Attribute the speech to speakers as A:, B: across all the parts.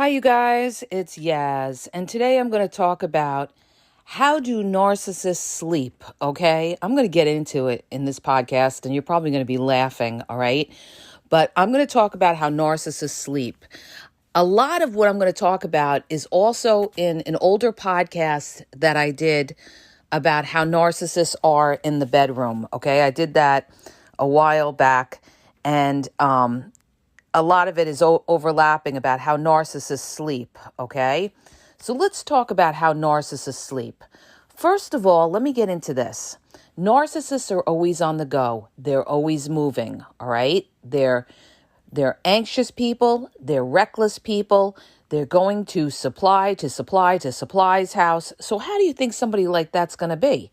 A: Hi, you guys. It's Yaz, and today I'm going to talk about how do narcissists sleep, okay? I'm going to get into it in this podcast, and you're probably going to be laughing, all right? But I'm going to talk about how narcissists sleep. A lot of what I'm going to talk about is also in an older podcast that I did about how narcissists are in the bedroom, okay? I did that a while back, and a lot of it is overlapping about how narcissists sleep, okay? So let's talk about how narcissists sleep. First of all, let me get into this. Narcissists are always on the go. They're always moving, all right? They're anxious people. They're reckless people. They're going to supply's house. So how do you think somebody like that's going to be?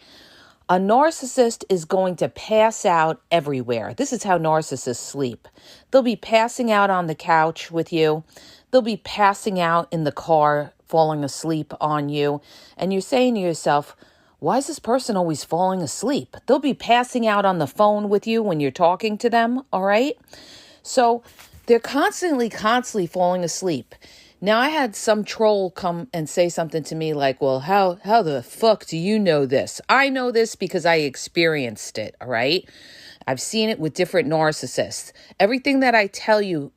A: A narcissist is going to pass out everywhere. This is how narcissists sleep. They'll be passing out on the couch with you. They'll be passing out in the car, falling asleep on you. And you're saying to yourself, why is this person always falling asleep? They'll be passing out on the phone with you when you're talking to them, all right? So they're constantly falling asleep. Now, I had some troll come and say something to me like, well, how the fuck do you know this? I know this because I experienced it, all right? I've seen it with different narcissists. Everything that I tell you,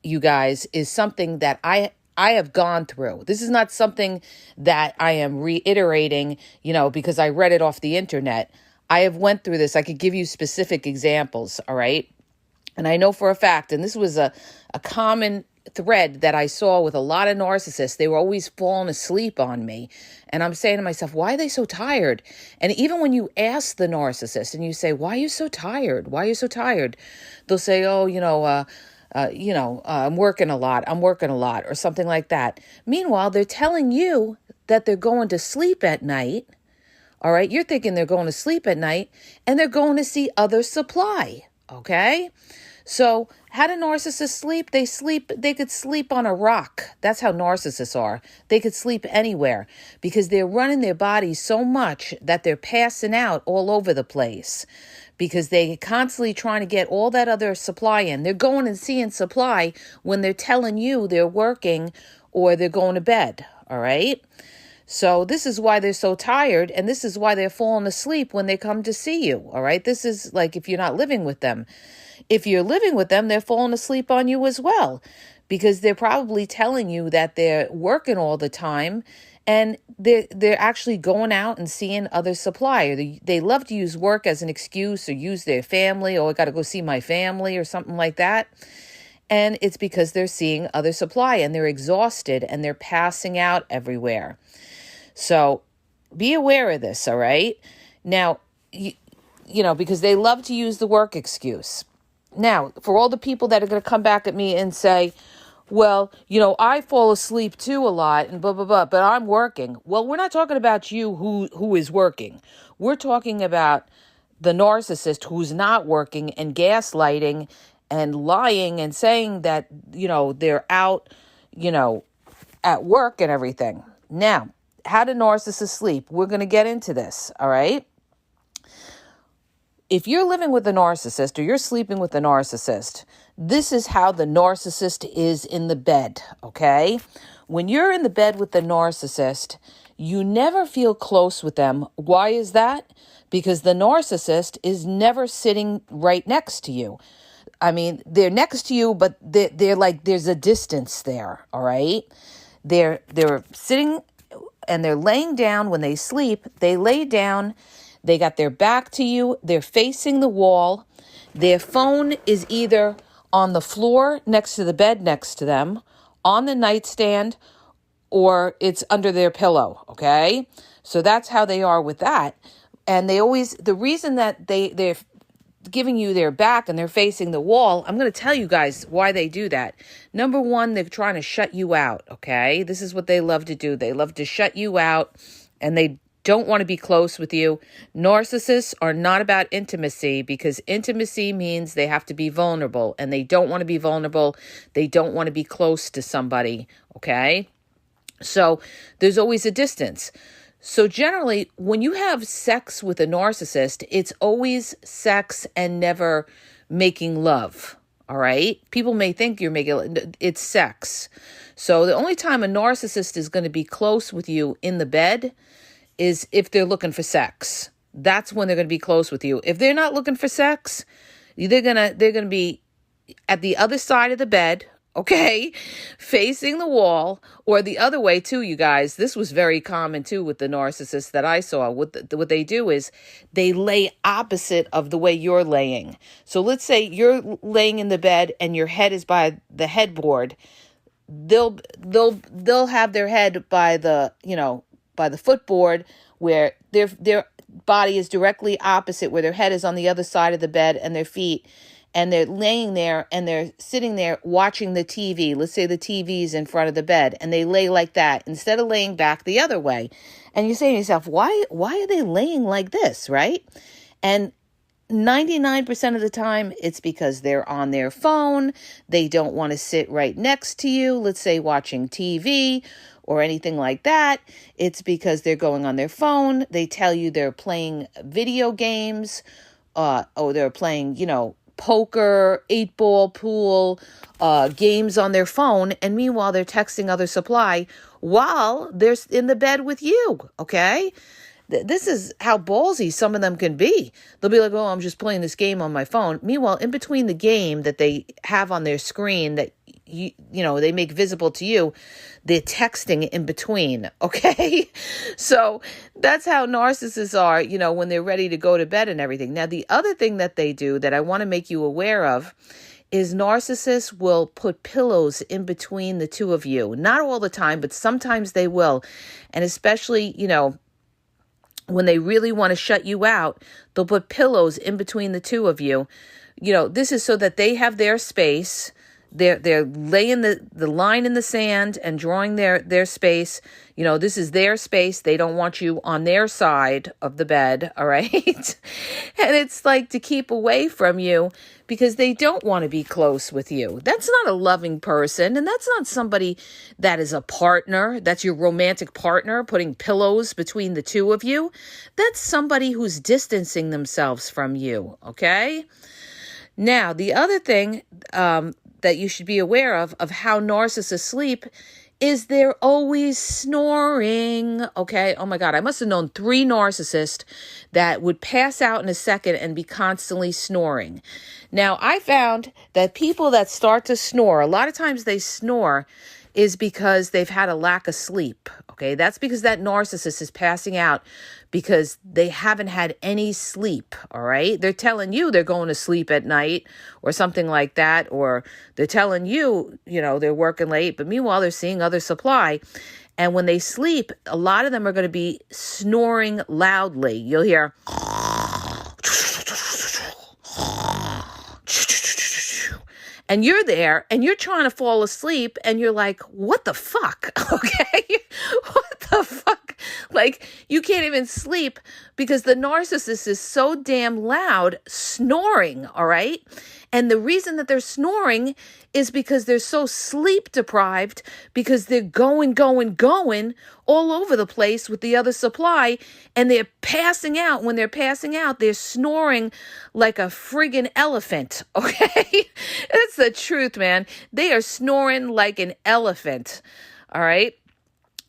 A: you guys, is something that I have gone through. This is not something that I am reiterating, because I read it off the internet. I have went through this. I could give you specific examples, all right? And I know for a fact, and this was a common thread that I saw with a lot of narcissists. They were always falling asleep on me. And I'm saying to myself, why are they so tired? And even when you ask the narcissist and you say, why are you so tired? Why are you so tired? They'll say, I'm working a lot, or something like that. Meanwhile, they're telling you that they're going to sleep at night. All right. You're thinking they're going to sleep at night and they're going to see other supply. Okay. So how do narcissists sleep? They could sleep on a rock. That's how narcissists are. They could sleep anywhere because they're running their bodies so much that they're passing out all over the place because they're constantly trying to get all that other supply in. They're going and seeing supply when they're telling you they're working or they're going to bed. All right. So this is why they're so tired, and this is why they're falling asleep when they come to see you, all right? This is like if you're not living with them. If you're living with them, they're falling asleep on you as well because they're probably telling you that they're working all the time and they're actually going out and seeing other supply. Or they love to use work as an excuse or use their family, I got to go see my family or something like that. And it's because they're seeing other supply and they're exhausted and they're passing out everywhere. So be aware of this, all right? Now, because they love to use the work excuse. Now, for all the people that are going to come back at me and say, well, I fall asleep too a lot and blah, blah, blah, but I'm working. Well, we're not talking about you who is working. We're talking about the narcissist who's not working and gaslighting and lying and saying that, they're out, at work and everything. Now, how do narcissists sleep? We're going to get into this, all right? If you're living with a narcissist or you're sleeping with a narcissist, this is how the narcissist is in the bed, okay? When you're in the bed with the narcissist, you never feel close with them. Why is that? Because the narcissist is never sitting right next to you. I mean, they're next to you, but they're like, there's a distance there, all right? They're sitting and they're laying down. When they sleep, they lay down. They got their back to you. They're facing the wall. Their phone is either on the floor next to the bed next to them, on the nightstand, or it's under their pillow, okay? So that's how they are with that. And the reason that they're giving you their back and they're facing the wall, I'm going to tell you guys why they do that. Number one, they're trying to shut you out, okay? This is what they love to do. They love to shut you out, and they don't want to be close with you. Narcissists are not about intimacy because intimacy means they have to be vulnerable, and they don't want to be vulnerable. They don't want to be close to somebody, okay? So there's always a distance. So generally, when you have sex with a narcissist, it's always sex and never making love, All right. People may think you're making it's sex. So the only time a narcissist is going to be close with you in the bed is if they're looking for sex. That's when they're going to be close with you. If they're not looking for sex, they're going to be at the other side of the bed, okay, facing the wall, or the other way too, you guys. This was very common too with the narcissists that I saw. What they do is they lay opposite of the way you're laying. So let's say you're laying in the bed and your head is by the headboard. They'll have their head by the, by the footboard, where their body is directly opposite, where their head is on the other side of the bed and their feet, and they're laying there and they're sitting there watching the TV. Let's say the TV's in front of the bed, and they lay like that instead of laying back the other way. And you say to yourself, why are they laying like this, right? And 99% of the time, it's because they're on their phone. They don't want to sit right next to you, let's say watching TV or anything like that. It's because they're going on their phone. They tell you they're playing video games, or they're playing, poker, 8-ball, pool, games on their phone. And meanwhile, they're texting other supply while they're in the bed with you, okay? This is how ballsy some of them can be. They'll be like, oh, I'm just playing this game on my phone. Meanwhile, in between the game that they have on their screen that they make visible to you, they're texting in between, okay? So that's how narcissists are, when they're ready to go to bed and everything. Now, the other thing that they do that I want to make you aware of is narcissists will put pillows in between the two of you. Not all the time, but sometimes they will. And especially, when they really want to shut you out, they'll put pillows in between the two of you. This is so that they have their space. They're laying the line in the sand and drawing their space. This is their space. They don't want you on their side of the bed, all right? And it's like to keep away from you because they don't want to be close with you. That's not a loving person, and that's not somebody that is a partner. That's your romantic partner, putting pillows between the two of you. That's somebody who's distancing themselves from you, okay? Now, the other thing that you should be aware of how narcissists sleep is they're always snoring, okay? Oh my God, I must have known 3 narcissists that would pass out in a second and be constantly snoring. Now, I found that people that start to snore, a lot of times they snore is because they've had a lack of sleep, okay? That's because that narcissist is passing out because they haven't had any sleep, all right? They're telling you they're going to sleep at night or something like that, or they're telling you, they're working late, but meanwhile, they're seeing other supply. And when they sleep, a lot of them are going to be snoring loudly. You'll hear... And you're there and you're trying to fall asleep and you're like, what the fuck? Okay. What the fuck? Like, you can't even sleep because the narcissist is so damn loud snoring. All right. And the reason that they're snoring is because they're so sleep deprived, because they're going all over the place with the other supply, and they're passing out. When they're passing out, they're snoring like a friggin' elephant, okay? That's the truth, man. They are snoring like an elephant, all right?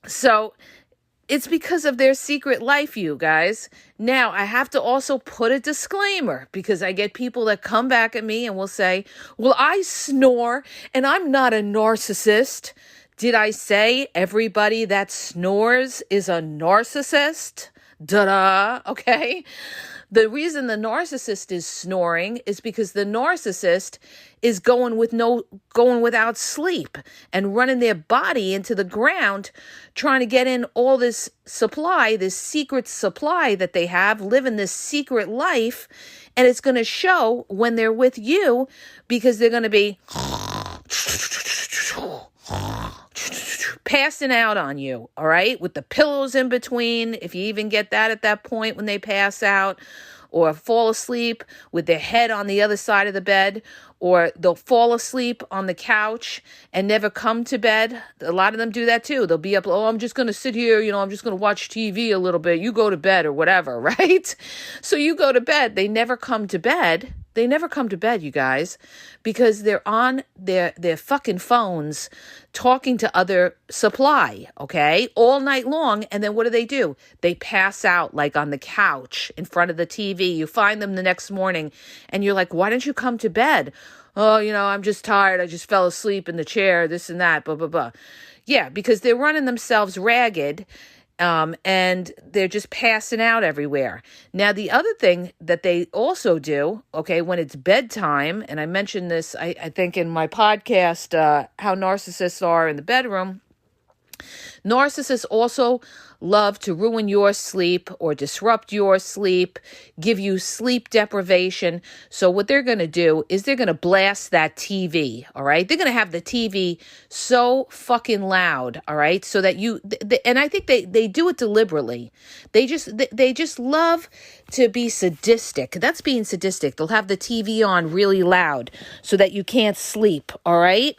A: So it's because of their secret life, you guys. Now, I have to also put a disclaimer because I get people that come back at me and will say, well, I snore and I'm not a narcissist. Did I say everybody that snores is a narcissist? Da-da, okay? The reason the narcissist is snoring is because the narcissist is going without sleep and running their body into the ground, trying to get in all this supply, this secret supply that they have, living this secret life. And it's going to show when they're with you because they're going to be passing out on you, all right, with the pillows in between, if you even get that at that point when they pass out, or fall asleep with their head on the other side of the bed, or they'll fall asleep on the couch and never come to bed. A lot of them do that too. They'll be up, oh, I'm just going to sit here, I'm just going to watch TV a little bit. You go to bed or whatever, right? So you go to bed. They never come to bed They never come to bed, you guys, because they're on their fucking phones talking to other supply, okay, all night long. And then what do? They pass out like on the couch in front of the TV. You find them the next morning and you're like, why don't you come to bed? Oh, I'm just tired. I just fell asleep in the chair, this and that, blah, blah, blah. Yeah, because they're running themselves ragged. And they're just passing out everywhere. Now, the other thing that they also do, okay, when it's bedtime, and I mentioned this, I think in my podcast, How Narcissists Are in the Bedroom, narcissists also love to ruin your sleep or disrupt your sleep, give you sleep deprivation. So what they're going to do is they're going to blast that TV, all right? They're going to have the TV so fucking loud, all right? So that and I think they do it deliberately. They just love to be sadistic. That's being sadistic. They'll have the TV on really loud so that you can't sleep, all right?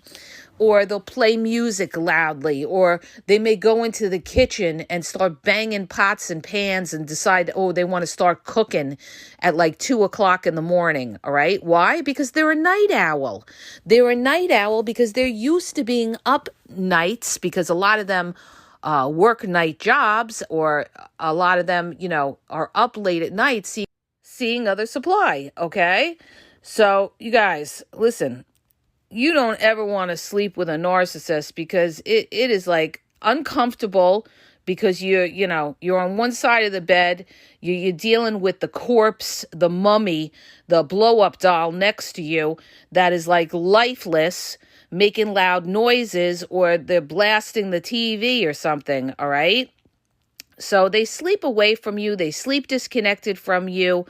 A: Or they'll play music loudly, or they may go into the kitchen and start banging pots and pans and decide, they want to start cooking at like 2:00 in the morning. All right. Why? Because they're a night owl. They're a night owl because they're used to being up nights, because a lot of them work night jobs, or a lot of them, are up late at night seeing other supply. Okay. So you guys, listen. You don't ever want to sleep with a narcissist, because it is like uncomfortable, because you're on one side of the bed, you're dealing with the corpse, the mummy, the blow up doll next to you that is like lifeless, making loud noises, or they're blasting the TV or something. All right. So they sleep away from you. They sleep disconnected from you.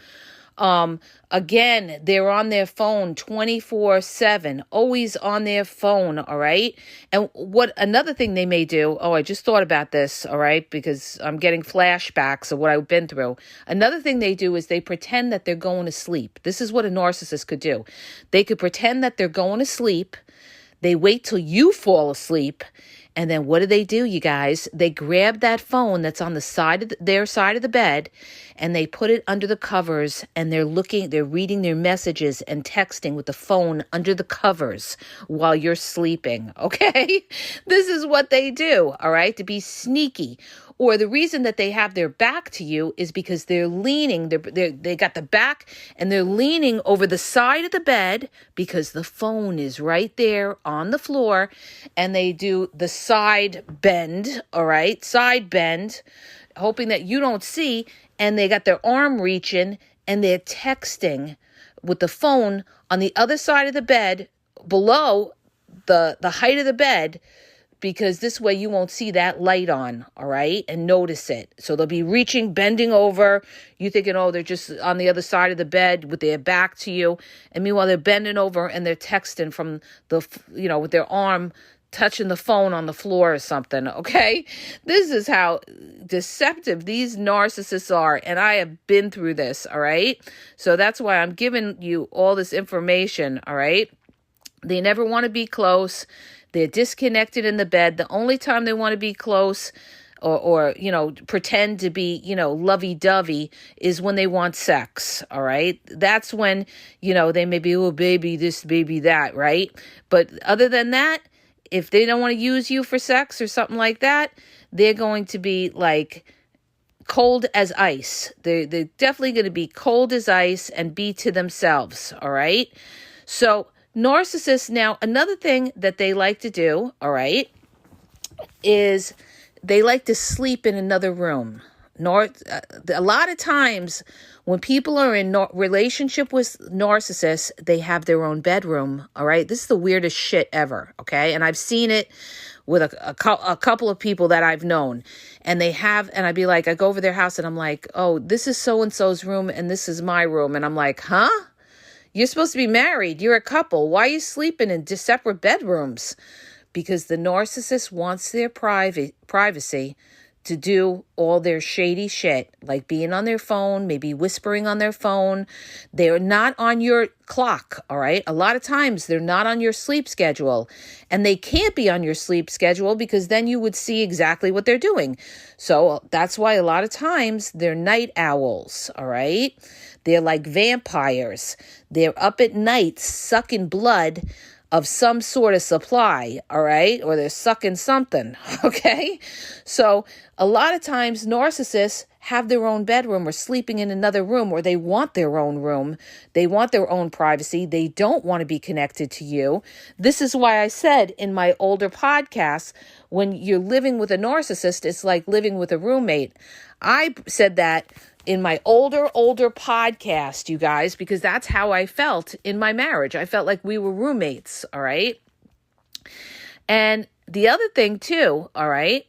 A: Again, they're on their phone 24/7, always on their phone. All right. And another thing they may do, I just thought about this. All right. Because I'm getting flashbacks of what I've been through. Another thing they do is they pretend that they're going to sleep. This is what a narcissist could do. They could pretend that they're going to sleep. They wait till you fall asleep. And then what do, you guys? They grab that phone that's on the side of their side of the bed, and they put it under the covers, and they're reading their messages and texting with the phone under the covers while you're sleeping, okay? This is what they do, all right, to be sneaky. Or the reason that they have their back to you is because they're leaning, they got the back, and they're leaning over the side of the bed because the phone is right there on the floor, and they do the side bend, all right, side bend, hoping that you don't see, and they got their arm reaching, and they're texting with the phone on the other side of the bed, below the height of the bed, because this way you won't see that light on, all right, and notice it. So they'll be reaching, bending over. You thinking, they're just on the other side of the bed with their back to you. And meanwhile, they're bending over and they're texting from with their arm touching the phone on the floor or something, okay? This is how deceptive these narcissists are, and I have been through this, all right? So that's why I'm giving you all this information, all right? They never want to be close. They're disconnected in the bed. The only time they want to be close or pretend to be, lovey-dovey is when they want sex, all right? That's when, they may be, baby this, baby that, right? But other than that, if they don't want to use you for sex or something like that, they're going to be like cold as ice. They're definitely going to be cold as ice and be to themselves, all right? So narcissists, now, another thing that they like to do, all right, is they like to sleep in another room. A lot of times when people are in relationship with narcissists, they have their own bedroom, all right? This is the weirdest shit ever, okay? And I've seen it with a couple of people that I've known. And I'd be like, I go over their house and I'm like, this is so-and-so's room and this is my room. And I'm like, huh? You're supposed to be married. You're a couple. Why are you sleeping in separate bedrooms? Because the narcissist wants their privacy to do all their shady shit, like being on their phone, maybe whispering on their phone. They're not on your clock, all right? A lot of times they're not on your sleep schedule, and they can't be on your sleep schedule because then you would see exactly what they're doing. So that's why a lot of times they're night owls, all right? They're like vampires. They're up at night sucking blood of some sort of supply, all right? Or they're sucking something, okay? So a lot of times narcissists have their own bedroom or sleeping in another room, or they want their own room. They want their own privacy. They don't want to be connected to you. This is why I said in my older podcasts, when you're living with a narcissist, it's like living with a roommate. I said that in my older podcast, you guys, because that's how I felt in my marriage. I felt like we were roommates, all right? And the other thing too, all right,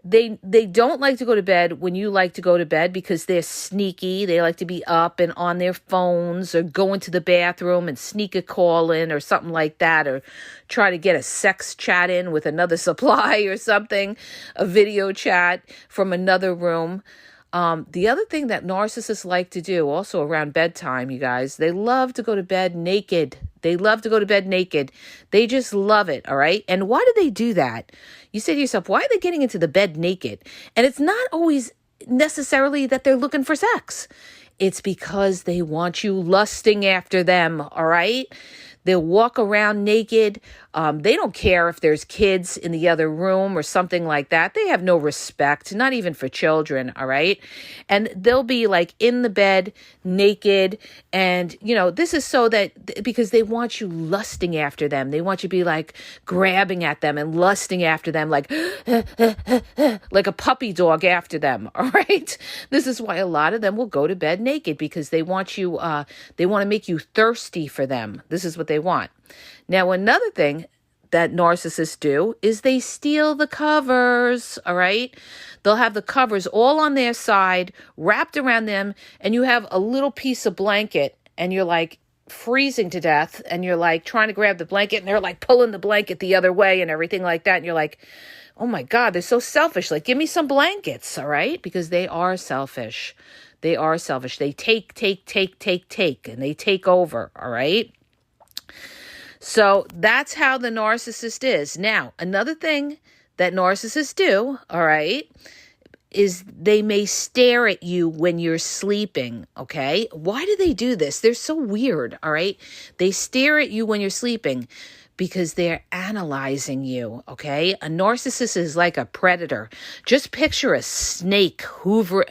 A: they don't like to go to bed when you like to go to bed because they're sneaky. They like to be up and on their phones or go into the bathroom and sneak a call in or something like that, or try to get a sex chat in with another supply or something, a video chat from another room. The other thing that narcissists like to do also around bedtime, you guys, they love to go to bed naked. They love to go to bed naked. They just love it, all right? And why do they do that? You say to yourself, why are they getting into the bed naked? And it's not always necessarily that they're looking for sex. It's because they want you lusting after them, all right? They'll walk around naked. They don't care if there's kids in the other room or something like that. They have no respect, not even for children, all right? And they'll be like in the bed naked. And, this is so that because they want you lusting after them. They want you to be like grabbing at them and lusting after them like a puppy dog after them, all right? This is why a lot of them will go to bed naked, because they want you, they want to make you thirsty for them. This is what they want. Now, another thing that narcissists do is they steal the covers, all right? They'll have the covers all on their side, wrapped around them, and you have a little piece of blanket, and you're like freezing to death, and you're like trying to grab the blanket, and they're like pulling the blanket the other way and everything like that, and you're like, oh my God, they're so selfish. Like, give me some blankets, all right? Because they are selfish. They are selfish. They take, and they take over, all right? So that's how the narcissist is. Now, another thing that narcissists do, all right, is they may stare at you when you're sleeping, okay? Why do they do this? They're so weird, all right? They stare at you when you're sleeping because they're analyzing you, okay? A narcissist is like a predator. Just picture a snake hovering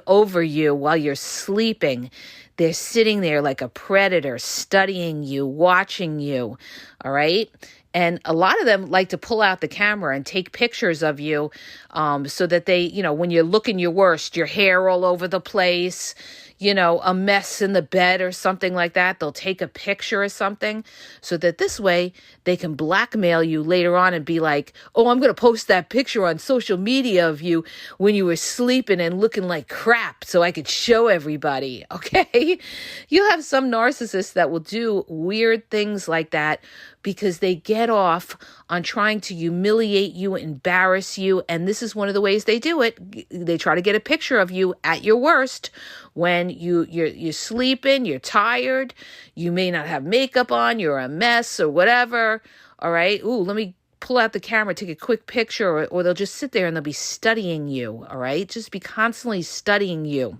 A: over you while you're sleeping. They're sitting there like a predator, studying you, watching you, all right? And a lot of them like to pull out the camera and take pictures of you so that they, when you're looking your worst, your hair all over the place, a mess in the bed or something like that. They'll take a picture or something so that this way they can blackmail you later on and be like, oh, I'm going to post that picture on social media of you when you were sleeping and looking like crap so I could show everybody, okay? You'll have some narcissists that will do weird things like that because they get off on trying to humiliate you, embarrass you, and this is one of the ways they do it. They try to get a picture of you at your worst when you're sleeping, you're tired, you may not have makeup on, you're a mess or whatever, all right? Ooh, let me pull out the camera, take a quick picture, or they'll just sit there and they'll be studying you, all right? Just be constantly studying you.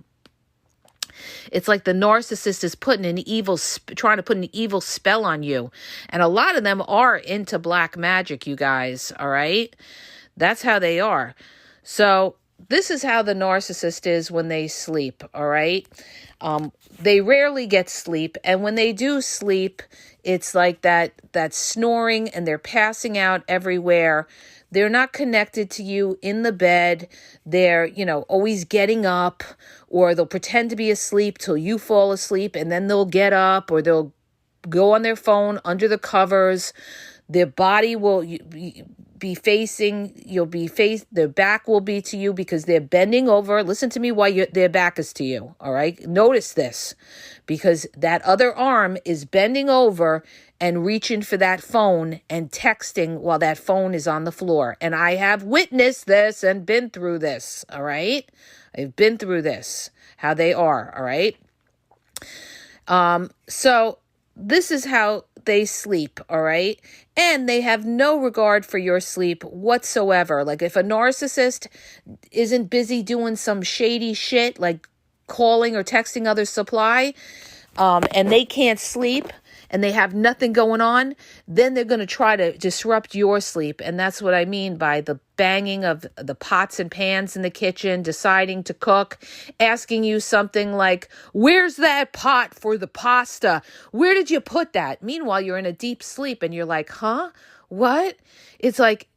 A: It's like the narcissist is trying to put an evil spell on you. And a lot of them are into black magic, you guys, all right? That's how they are. So this is how the narcissist is when they sleep, all right? They rarely get sleep. And when they do sleep, it's like that snoring and they're passing out everywhere. They're not connected to you in the bed. They're, always getting up, or they'll pretend to be asleep till you fall asleep, and then they'll get up, or they'll go on their phone under the covers. Their body will be facing, their back will be to you because they're bending over. Listen to me while their back is to you, all right? Notice this, because that other arm is bending over and reaching for that phone and texting while that phone is on the floor. And I have witnessed this and been through this, all right? I've been through this, how they are, all right? So this is how they sleep, all right? And they have no regard for your sleep whatsoever. Like if a narcissist isn't busy doing some shady shit, like calling or texting other supply, and they can't sleep and they have nothing going on, then they're going to try to disrupt your sleep. And that's what I mean by the banging of the pots and pans in the kitchen, deciding to cook, asking you something like, where's that pot for the pasta? Where did you put that? Meanwhile, you're in a deep sleep and you're like, huh? What? It's like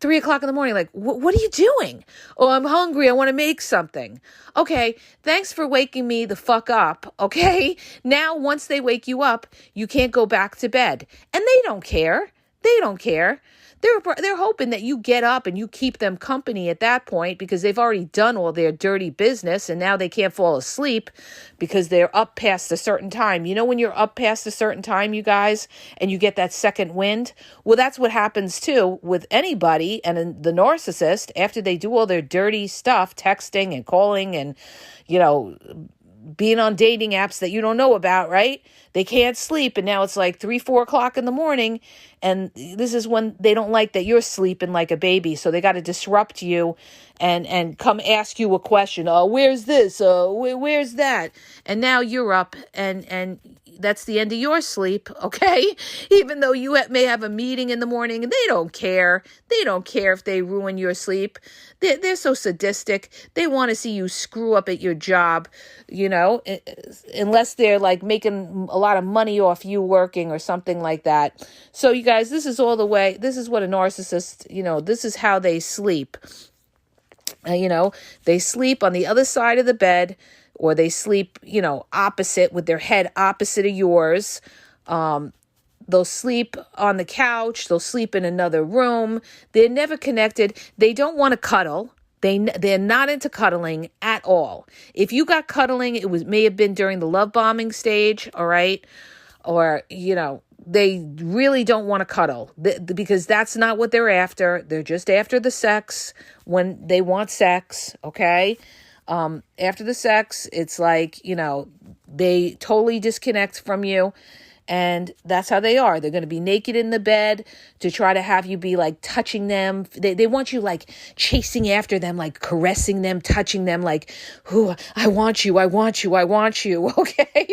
A: 3:00 in the morning, like, what are you doing? Oh, I'm hungry. I want to make something. Okay, thanks for waking me the fuck up, okay? Now, once they wake you up, you can't go back to bed. And they don't care. They don't care. They're hoping that you get up and you keep them company at that point because they've already done all their dirty business and now they can't fall asleep because they're up past a certain time. You know when you're up past a certain time, you guys, and you get that second wind? Well, that's what happens too with anybody and the narcissist after they do all their dirty stuff, texting and calling and, being on dating apps that you don't know about, right? They can't sleep. And now it's like 3-4 o'clock in the morning. And this is when they don't like that you're sleeping like a baby. So they got to disrupt you and come ask you a question. Oh, where's this? Where's that? And now you're up and that's the end of your sleep, okay? Even though you may have a meeting in the morning and they don't care. They don't care if they ruin your sleep. They're so sadistic. They want to see you screw up at your job, unless they're like making a lot of money off you working or something like that. So you guys, this is all the way. This is what a narcissist, this is how they sleep. They sleep on the other side of the bed, or they sleep, opposite with their head opposite of yours. They'll sleep on the couch. They'll sleep in another room. They're never connected. They don't want to cuddle. They're not into cuddling at all. If you got cuddling, may have been during the love bombing stage, all right? Or, they really don't want to cuddle because that's not what they're after. They're just after the sex when they want sex, okay? After the sex, it's like, they totally disconnect from you. And that's how they are. They're going to be naked in the bed to try to have you be like touching them. They want you like chasing after them, like caressing them, touching them like, ooh, I want you, I want you, I want you. Okay.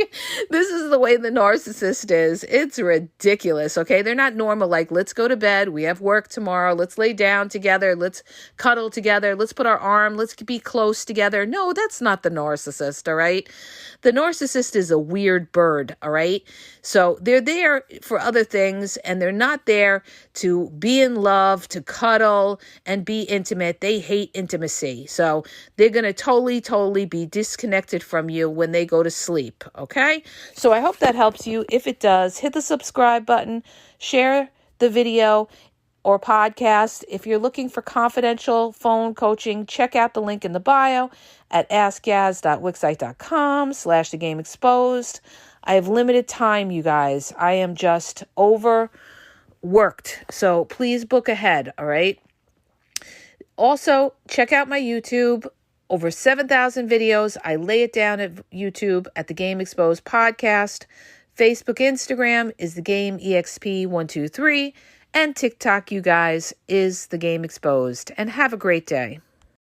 A: This is the way the narcissist is. It's ridiculous. Okay. They're not normal. Like, let's go to bed. We have work tomorrow. Let's lay down together. Let's cuddle together. Let's put our arm. Let's be close together. No, that's not the narcissist. All right. The narcissist is a weird bird. All right. So they're there for other things and they're not there to be in love, to cuddle and be intimate. They hate intimacy. So they're going to totally be disconnected from you when they go to sleep. Okay. So I hope that helps you. If it does, hit the subscribe button, share the video or podcast. If you're looking for confidential phone coaching, check out the link in the bio at askgaz.wixsite.com/thegameexposed. I have limited time, you guys. I am just overworked. So please book ahead, all right? Also, check out my YouTube. Over 7,000 videos. I lay it down at YouTube at the Game Exposed podcast. Facebook, Instagram is the Game EXP123. And TikTok, you guys, is the Game Exposed. And have a great day.